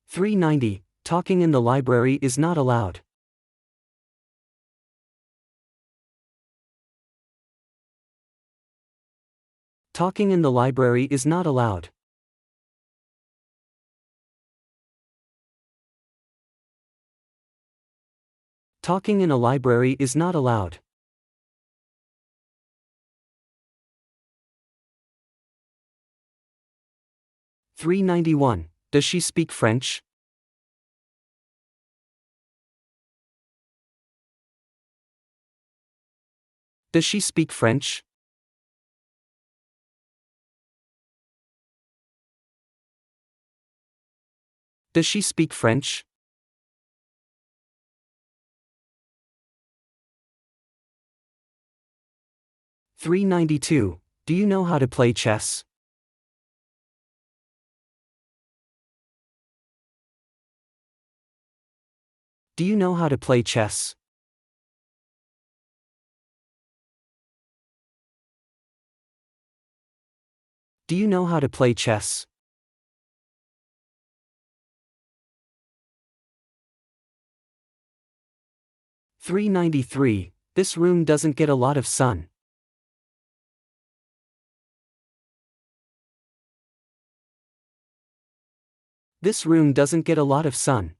390. Talking in the library is not allowed. Talking in the library is not allowed. Talking in a library is not allowed. (391) Does she speak French? Does she speak French? Does she speak French? (392) Do you know how to play chess? Do you know how to play chess? Do you know how to play chess? 393. This room doesn't get a lot of sun. This room doesn't get a lot of sun.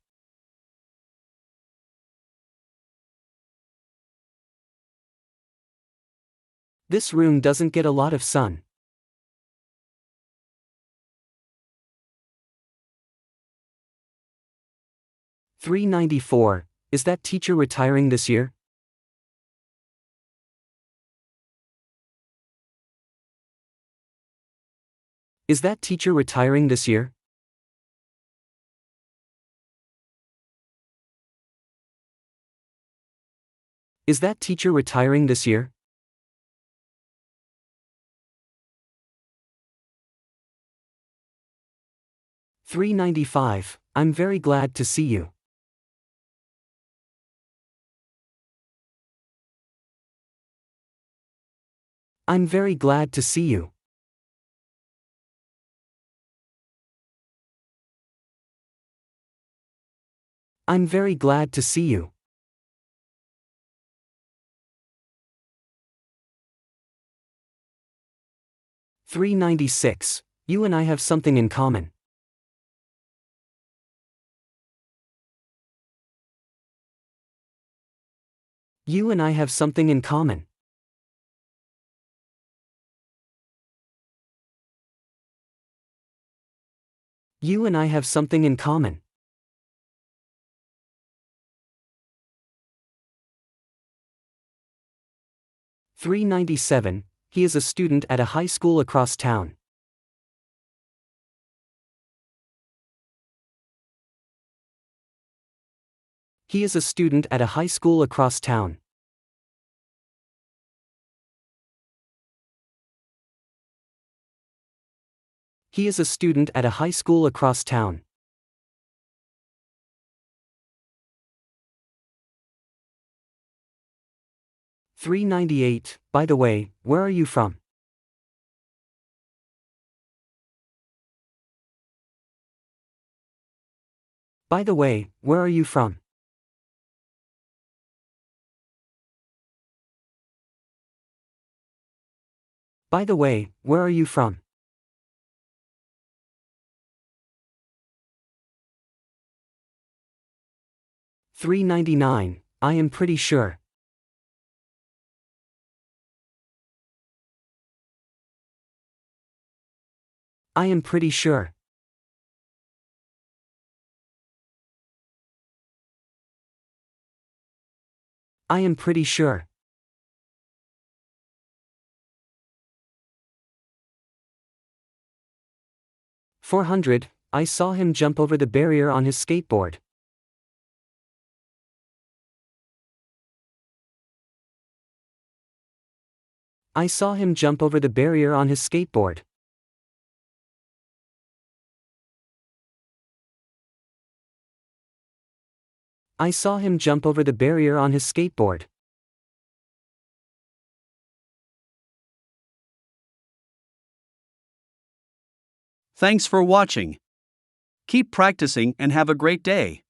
This room doesn't get a lot of sun. 394. Is that teacher retiring this year? Is that teacher retiring this year? Is that teacher retiring this year? $3.95. I'm very glad to see you. I'm very glad to see you. I'm very glad to see you. $3.96. You and I have something in common. You and I have something in common. You and I have something in common. $3.97. He is a student at a high school across town. He is a student at a high school across town. He is a student at a high school across town. $3.98. By the way, where are you from? By the way, where are you from? By the way, where are you from? $3.99. I am pretty sure. I am pretty sure. I am pretty sure. $400. I saw him jump over the barrier on his skateboard. I saw him jump over the barrier on his skateboard. I saw him jump over the barrier on his skateboard. Thanks for watching. Keep practicing and have a great day.